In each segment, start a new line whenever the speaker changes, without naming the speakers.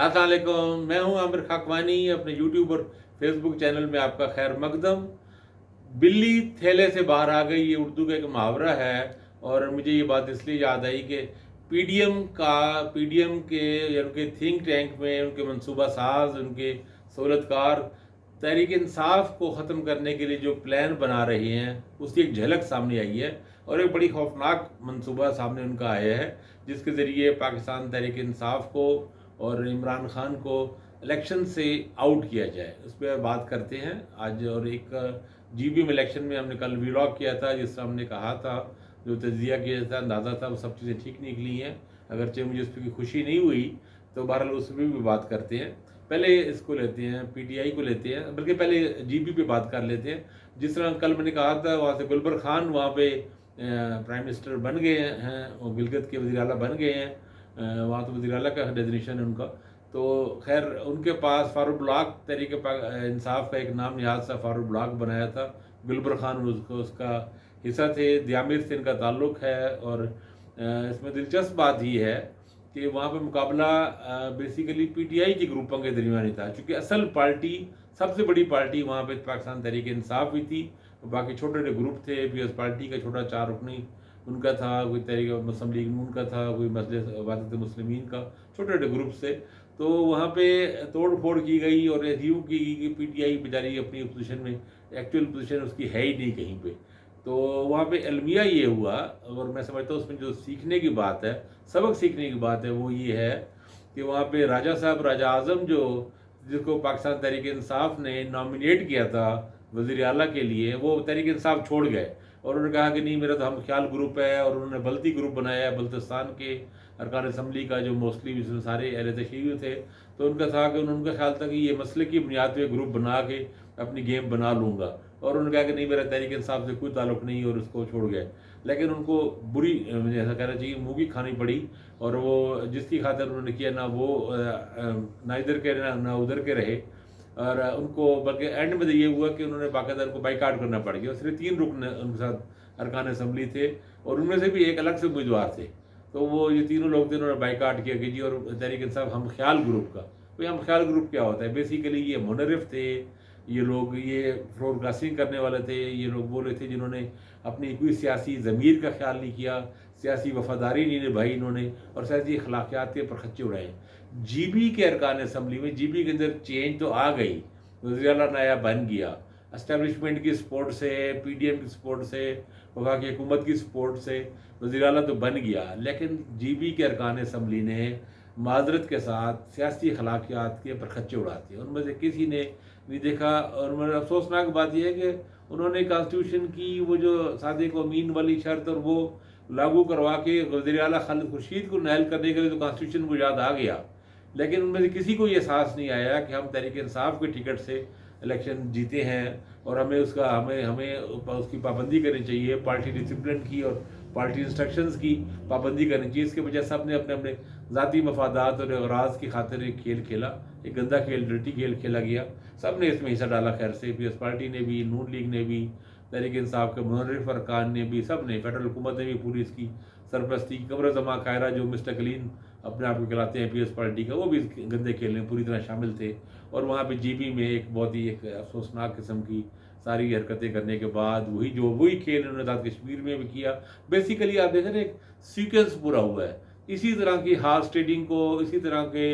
अस्सलाम वालेकुम, मैं हूं आमिर खाकवानी। अपने यूट्यूब और फेसबुक चैनल में आपका खैर मकदम। बिल्ली थैले से बाहर आ गई, ये उर्दू का एक मुहावरा है। और मुझे ये बात इसलिए याद आई कि पीडीएम के या उनके थिंक टैंक में उनके मंसूबा साज, उनके सहूलतकार तहरीक इंसाफ को ख़त्म करने के लिए जो प्लान बना रहे हैं उसकी एक झलक सामने आई है। और एक बड़ी खौफनाक मंसूबा सामने उनका आया है, जिसके ज़रिए पाकिस्तान तहरीक इंसाफ को और इमरान खान को इलेक्शन से आउट किया जाए। उस पर बात करते हैं आज। और एक जीबी में इलेक्शन में हमने कल व्लॉग किया था, जिससे हमने कहा था, जो तजिया किया था, अंदाज़ा था, वो सब चीज़ें ठीक निकली हैं। अगरचे मुझे उस पर की खुशी नहीं हुई, तो बहरहाल उस पर भी बात करते हैं। पहले इसको लेते हैं, पीटीआई को लेते हैं, बल्कि पहले जीबी पे बात कर लेते हैं। जिस तरह कल मैंने कहा था, वहाँ से गुलबर खान वहाँ पे प्राइम मिनिस्टर बन गए हैं, और गिलगित के वज़ीर आला बन गए हैं। वहाँ तो वज़ीर आला का डेजिग्नेशन है उनका। तो खैर उनके पास फारूक ब्लॉक तहरीक इंसाफ का एक नाम नहाद सा फारूक ब्लॉक बनाया था। गुलबर खान उसको उसका हिस्सा थे, दियामिर से इनका ताल्लुक़ है। और इसमें दिलचस्प बात ही है कि वहाँ पे मुकाबला बेसिकली पीटीआई के ग्रुपों के दरमियान था, चूँकि असल पार्टी, सबसे बड़ी पार्टी वहाँ पे पाकिस्तान तहरीक इंसाफ भी थी। बाकी छोटे छोटे ग्रुप थे। पीएस पार्टी का छोटा 4 रुकनी उनका था, कोई तहरीक मुस्लिम लीग नून का था, कोई मजलिस वहदत मुस्लिमीन का, छोटे छोटे ग्रुप से। तो वहाँ पे तोड़ फोड़ की गई और एज्यूम की गई कि पीटीआई बेचारी अपनी पोजीशन में, एक्चुअल पोजीशन उसकी है ही नहीं कहीं पे। तो वहाँ पे अलमिया ये हुआ। और मैं समझता हूँ उसमें जो सीखने की बात है, सबक सीखने की बात है, वो ये है कि वहाँ पे राजा साहब, राजा आज़म, जो जिसको पाकिस्तान तहरीक इंसाफ ने नॉमिनेट किया था वज़ीर आला के लिए, वो तहरीक इंसाफ छोड़ गए। और उन्होंने कहा कि नहीं, मेरा तो हम ख्याल ग्रुप है। और उन्होंने बल्ती ग्रुप बनाया है, बल्तिस्तान के अरकान असम्बली का, जो मोस्टली इसमें सारे अहले तशरीह थे। तो उनका था कि उनका ख्याल था कि ये मसले की बुनियाद पे ग्रुप बना के अपनी गेम बना लूँगा। और उन्होंने कहा कि नहीं, मेरा तहरीक इंसाफ से कोई ताल्लुक़ नहीं, और उसको छोड़ गए। लेकिन उनको बुरी, मुझे ऐसा कहना चाहिए, मुँह की खानी पड़ी। और वो जिसकी खातिर उन्होंने किया, ना वो ना इधर के ना उधर के रहे। और उनको बल्कि एंड में तो ये हुआ कि उन्होंने बाकायदा उनको बाइकाट करना पड़ गया। सिर्फ 3 रुकन उनके साथ अरकान असम्बली थे, और उनमें से भी एक अलग से उम्मीदवार थे। तो वो ये तीनों लोग थे, उन्होंने बाइकाट किया कि जी। और तहरीक इंसाफ हम ख्याल ग्रुप का, भाई हम ख्याल ग्रुप क्या होता है? बेसिकली ये मुनरिफ थे, ये लोग, ये फोरकास्टिंग करने वाले थे, ये लोग बोले थे जिन्होंने अपनी कोई सियासी ज़मीर का ख्याल नहीं किया, सियासी वफादारी नहीं निभाई इन्होंने, और सियासी अखलाकियात के परखच्चे उड़ाए। जीबी के अरकान असम्बली में, जीबी के अंदर चेंज तो आ गई, वज़ीर आला नया बन गया, एस्टेब्लिशमेंट की सपोर्ट से, पीडीएम की सपोर्ट से, वफाकी हुकूमत की सपोर्ट से वज़ीर आला तो बन गया। लेकिन जीबी के अरकान असम्बली ने माजरत के साथ सियासी अखलाकियात के परखच्चे उड़ाते हैं, उनमें से किसी ने नहीं देखा। और मेरा अफसोसनाक बात यह है कि उन्होंने कॉन्स्टिट्यूशन की वो जो सादिक व अमीन वाली शर्त, और वो लागू करवा के वज़ीर आला खालिद खुर्शीद को नायल करने के लिए तो कॉन्स्टिट्यूशन को याद आ गया। लेकिन उनमें से किसी को ये एहसास नहीं आया कि हम तहरीक इंसाफ के टिकट से इलेक्शन जीते हैं, और हमें उसका हमें हमें उसकी पाबंदी करनी चाहिए, पार्टी डिसिप्लिन की और पार्टी इंस्ट्रक्शंस की पाबंदी करनी चाहिए। इसके वजह सब ने अपने अपने ज़ाती मफादात और अगराज की खातिर एक खेल खेला, एक गंदा खेल, डर्टी खेल खेला गया। सब ने इसमें हिस्सा डाला। खैर से पीएस पार्टी ने भी, नून लीग ने भी, तहरीक इंसाफ के मुनर्रिफ अरकान ने भी, सब ने, फेडरल हुकूमत ने भी पूरी इसकी सरपरस्ती। कमर जमा कायरा जो मुस्तकलीन अपने आप को कहलाते हैं पीएस पार्टी का, वो भी इस गंदे खेल में पूरी तरह शामिल थे। और वहाँ पे जीबी में एक बहुत ही एक अफसोसनाक किस्म की सारी हरकतें करने के बाद वही खेल उन्होंने आज़ाद कश्मीर में भी किया। बेसिकली आप देखें ना, एक सीक्वेंस पूरा हुआ है। इसी तरह की हार्स ट्रेडिंग को, इसी तरह के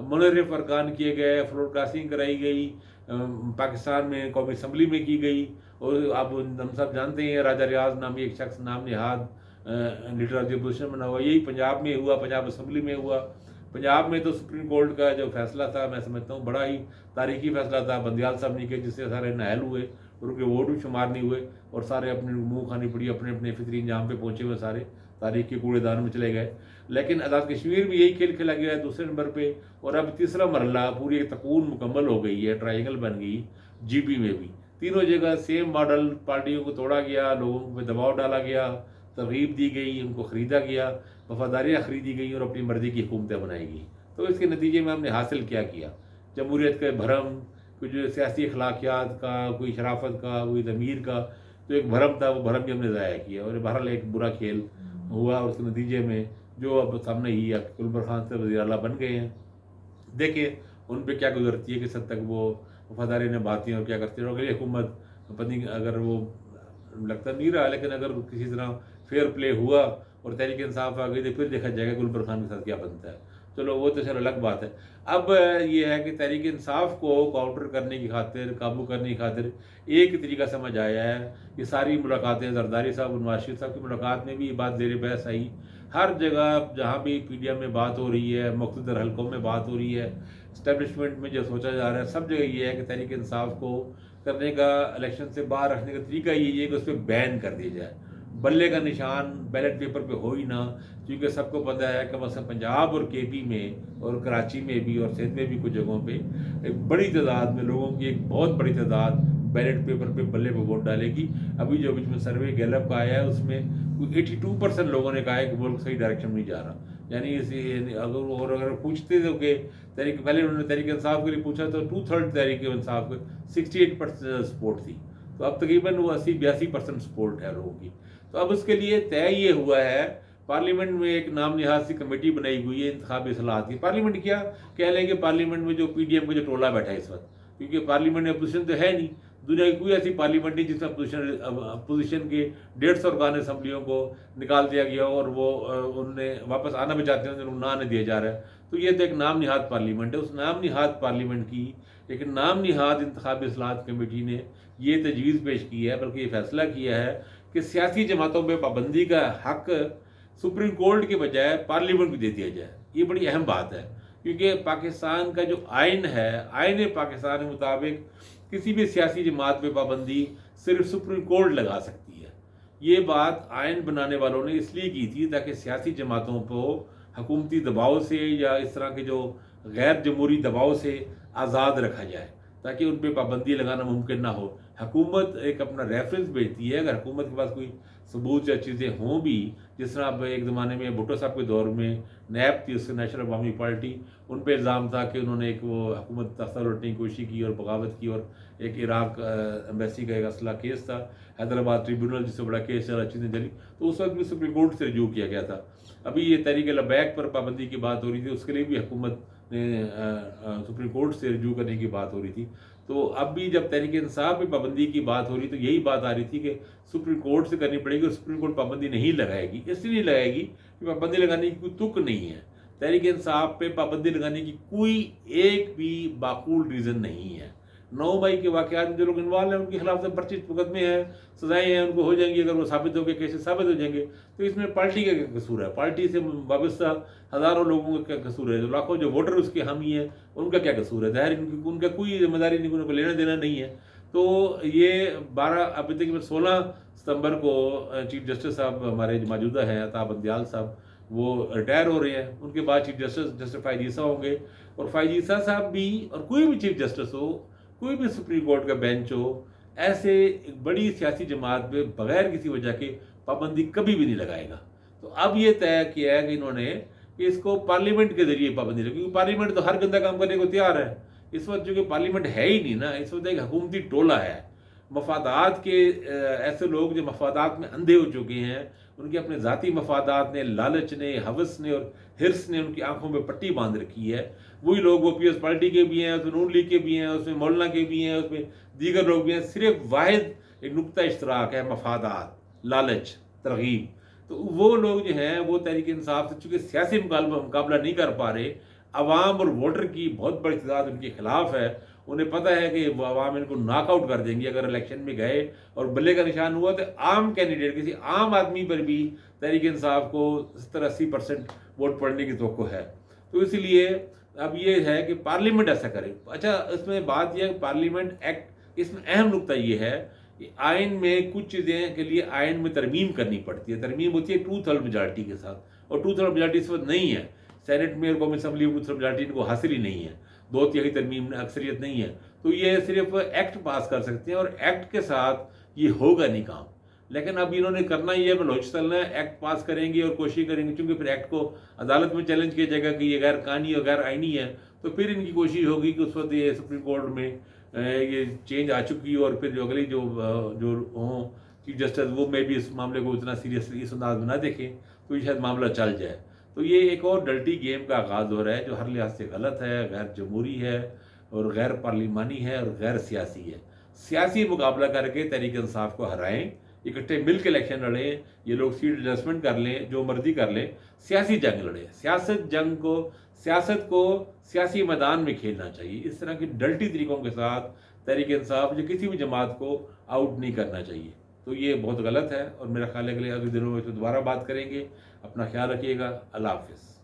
मुनर्रिफ अरकान किए गए, फ्लोरकास्टिंग कराई गई, पाकिस्तान में कौमी असम्बली में की गई। और आप हम सब जानते हैं, राजा रियाज नामी एक शख्स नाम नहाद लीडर ऑफ द अपोजिशन बना हुआ, यही पंजाब में हुआ, पंजाब असम्बली में हुआ। पंजाब में तो सुप्रीम कोर्ट का जो फैसला था, मैं समझता हूँ बड़ा ही तारीखी फैसला था, बंदियाल साहब ने किया, जिससे सारे नायल हुए और उनके वोट भी शुमार नहीं हुए, और सारे अपने मुंह खानी पड़ी, अपने अपने फितरी इंजाम पे पहुंचे हुए सारे तारीख के कूड़ेदान में चले गए। लेकिन आज़ाद कश्मीर में यही खेल खेला गया है दूसरे नंबर पे। और अब तीसरा मरला, पूरी एक तकून मुकम्मल हो गई है, ट्रायंगल बन गई जीबी में भी। तीनों जगह सेम मॉडल, पार्टियों को तोड़ा गया, लोगों पे दबाव डाला गया, तरगीब दी गई, उनको ख़रीदा गया, वफादारियाँ ख़रीदी गई, और अपनी मर्ज़ी की हुकूमतें बनाई गई। तो इसके नतीजे में हमने हासिल क्या किया? जमहूरियत का भरम, कुछ सियासी अखलाकियात का, कोई शराफत का, कोई ज़मीर का तो एक भरम था, वो भरम भी हमने ज़ाया किया। और बहरहाल एक बुरा खेल हुआ, और उसके नतीजे में जो अब सामने ही है, गुलबर खान से वज़ीर आला बन गए हैं। देखें उन पे क्या गुजरती है, किस हद तक वो वफादारी निभाती हैं और क्या करती है। और अगली हुकूमत पत्नी अगर वो लगता नहीं रहा, लेकिन अगर किसी तरह फेयर प्ले हुआ और तहरीक इंसाफ आ गई तो फिर देखा जाएगा गुलबर खान के साथ क्या बनता है। चलो वो तो चलो अलग बात है। अब ये है कि तहरीक इंसाफ को काउंटर करने की खातिर, काबू करने की खातिर एक तरीका समझ आया है। ये सारी मुलाकातें, जरदारी साहब और नवाज शरीफ साहब की मुलाकात में भी ये बात ज़ेर बहस आई। हर जगह जहाँ भी पीडीएम में बात हो रही है, मुख्तलिफ हलकों में बात हो रही है, इस्टेब्लिशमेंट में जो सोचा जा रहा है, सब जगह ये है कि तहरीक इंसाफ को करने का, इलेक्शन से बाहर रखने का तरीका यही है कि उस पर बैन कर दिया जाए। बल्ले का निशान बैलेट पेपर पे हो ही ना, क्योंकि सबको पता है कि मसलन पंजाब और केपी में और कराची में भी और सिंध में भी कुछ जगहों पे एक बड़ी तादाद में लोगों की, एक बहुत बड़ी तादाद बैलेट पेपर पे बल्ले पे वोट डालेगी। अभी जो बीच में सर्वे गैलप का आया है उसमें 82% लोगों ने कहा है कि मुल्क सही डायरेक्शन में नहीं जा रहा। यानी अगर पूछते थे कि तहरीक, पहले उन्होंने तहरीक इंसाफ के लिए पूछा तो 2/3 तहरीक इंसाफ को 68% सपोर्ट थी, तो अब तकरीबन वो 80-82% सपोर्ट है लोगों की। तो अब उसके लिए तय ये हुआ है, पार्लियामेंट में एक नाम निहाज सी कमेटी बनाई हुई है इंतखाबी इस्लाहात की। पार्लियामेंट क्या कह लेंगे, पार्लियामेंट में जो पीडीएम का जो टोला बैठा है इस वक्त, क्योंकि पार्लियामेंट में अपोजिशन तो है नहीं, दुनिया की कोई ऐसी पार्लियामेंट नहीं जिसमें अपोजिशन के 150 अरकान असम्बलियों को निकाल दिया गया और वो उन्हें वापस आना भी चाहते हैं, उन्हें ना आने दिया जा रहा है। तो ये तो एक नाम निहाद पार्लियामेंट है। उस नाम निहाद पार्लियामेंट की एक नाम निहाद इंतखाबी इस्लाहात कमेटी ने ये तजवीज़ पेश की है, बल्कि ये फैसला किया है कि सियासी जमातों पर पाबंदी का हक सुप्रीम कोर्ट के बजाय पार्लियामेंट को दे दिया जाए। ये बड़ी अहम बात है, क्योंकि पाकिस्तान का जो आइन है, आइन पाकिस्तान के मुताबिक किसी भी सियासी जमात पे पाबंदी सिर्फ सुप्रीम कोर्ट लगा सकती है। ये बात आइन बनाने वालों ने इसलिए की थी ताकि सियासी जमातों को हुकूमती दबाव से या इस तरह के जो गैर जमहूरी दबाव से आज़ाद रखा जाए, ताकि उन पर पाबंदी लगाना मुमकिन ना हो। हुकूमत एक अपना रेफरेंस भेजती है, अगर हुकूमत के पास कोई सबूत या चीज़ें हों भी, जिस तरह अब एक ज़माने में भुट्टो साहब के दौर में नैब थी, उससे नेशनल अवामी पार्टी, उन पर इल्ज़ाम था कि उन्होंने एक वो हुकूमत तख्ता लौटने की कोशिश की और बगावत की, और एक इराक एम्बेसी का एक असला केस था, हैदराबाद ट्रिब्यूनल जिससे बड़ा केस चला, चीज़ें चली, तो उस वक्त भी सुप्रीम कोर्ट से रजू किया गया था। अभी ये तहरीक लबैक पर पाबंदी की बात हो रही थी, उसके लिए भी हुकूमत ने सुप्रीम कोर्ट से रजू करने की बात हो रही थी। तो अब भी जब तहरीक इंसाफ पे पाबंदी की बात हो रही, तो यही बात आ रही थी कि सुप्रीम कोर्ट से करनी पड़ेगी, और सुप्रीम कोर्ट पाबंदी नहीं लगाएगी। इसलिए नहीं लगाएगी कि पाबंदी लगाने की कोई तुक नहीं है। तहरीक इंसाफ पे पाबंदी लगाने की कोई एक भी माकूल रीज़न नहीं है। 9 मई के वाक़यात में जो लोग इन्वॉल्व हैं उनके खिलाफ से पर्चे मुकदमे हैं, सजाएं हैं, उनको हो जाएंगी। अगर वो साबित हो गए, केसेस साबित हो जाएंगे, तो इसमें पार्टी का क्या कसूर है? पार्टी से वाबस्ता हज़ारों लोगों का क्या कसूर है? जो लाखों जो वोटर उसके हामी हैं, उनका क्या कसूर है? ज़ाहिर उनका कोई जिम्मेदारी नहीं, उनको लेना देना नहीं है। तो ये 12 अभी तक 16 सितंबर को चीफ जस्टिस साहब हमारे जो मौजूदा हैं अता बंदियाल साहब, वो रिटायर हो रहे हैं। उनके बाद चीफ जस्टिस फ़ायज़ ईसा होंगे, और फ़ायज़ ईसा साहब भी, और कोई भी चीफ जस्टिस हो, कोई भी सुप्रीम कोर्ट का बेंच हो, ऐसे एक बड़ी सियासी जमात पे बगैर किसी वजह के पाबंदी कभी भी नहीं लगाएगा। तो अब ये तय किया है कि इन्होंने कि इसको पार्लियामेंट के जरिए पाबंदी लगी, क्योंकि पार्लियामेंट तो हर गंदा काम करने को तैयार है। इस वक्त चूँकि पार्लियामेंट है ही नहीं ना, इस वक्त एक हुकूमती टोला है, मफादात के ऐसे लोग जो मफादात में अंधे हो चुके हैं, उनके अपने ज़ाती मफादात ने, लालच ने, हवस ने और हिर्स ने उनकी आंखों में पट्टी बांध रखी है। वही लोग, वो पीएस पार्टी के भी हैं, उसमें नून लीग के भी हैं, उसमें मौलाना के भी हैं, उसमें दीगर लोग भी हैं। सिर्फ वाहिद एक नुक्ता इश्तराक है, मफादात, लालच, तरगीब। तो वो लोग जो हैं वो तहरीक इंसाफ से चूँकि सियासी मुकाबला नहीं कर पा रहे, अवाम और वोटर की बहुत बड़ी तादाद उनके खिलाफ है, उन्हें पता है कि वो अवाम इनको नॉकआउट कर देंगी। अगर इलेक्शन में गए और बल्ले का निशान हुआ तो आम कैंडिडेट, किसी आम आदमी पर भी तहरीक इंसाफ को 70-80% वोट पड़ने की तवक्को है। तो इसलिए अब ये है कि पार्लियामेंट ऐसा करे। अच्छा, इसमें बात यह है, पार्लियामेंट एक्ट, इसमें अहम नुकता ये है कि आइन में कुछ चीज़ें के लिए आइन में तरमीम करनी पड़ती है। तरमीम होती है 2/3 मेजॉरिटी के साथ, और 2/3 मेजॉरिटी इस वक्त नहीं है। सेनेट में और कौमी असम्बली में 2/3 मेजॉरिटी इनको हासिल ही नहीं है, 2/3 तरमीम अक्सरियत नहीं है। तो ये सिर्फ एक्ट पास कर सकते हैं, और एक्ट के साथ ये होगा नहीं काम। लेकिन अब इन्होंने करना ये बलोच चलना है, एक्ट पास करेंगे और कोशिश करेंगे, क्योंकि फिर एक्ट को अदालत में चैलेंज किया जाएगा कि ये गैर कानूनी और गैर आइनी है। तो फिर इनकी कोशिश होगी कि उस वक्त ये सुप्रीम कोर्ट में ये चेंज आ चुकी हो, और फिर जो अगली जो हों चीफ जस्टिस, वो में भी इस मामले को इतना सीरियसली इस अंदाज में ना देखें, तो ये शायद मामला चल जाए। تو یہ ایک اور ڈلٹی گیم کا آغاز ہو رہا ہے جو ہر لحاظ سے غلط ہے، غیر جمہوری ہے اور غیر پارلیمانی ہے اور غیر سیاسی ہے۔ سیاسی مقابلہ کر کے تحریک انصاف کو ہرائیں، اکٹھے مل کے الیکشن لڑیں، یہ لوگ سیٹ ایڈجسٹمنٹ کر لیں، جو مرضی کر لیں، سیاسی جنگ لڑیں۔ سیاست کو سیاسی میدان میں کھیلنا چاہیے۔ اس طرح کی ڈلٹی طریقوں کے ساتھ تحریک انصاف یا کسی بھی جماعت کو آؤٹ نہیں کرنا چاہیے۔ تو یہ بہت غلط ہے، اور میرا خیال ہے کہ اگلے دنوں میں تو دوبارہ بات کریں گے۔ اپنا خیال رکھیے گا۔ اللہ حافظ۔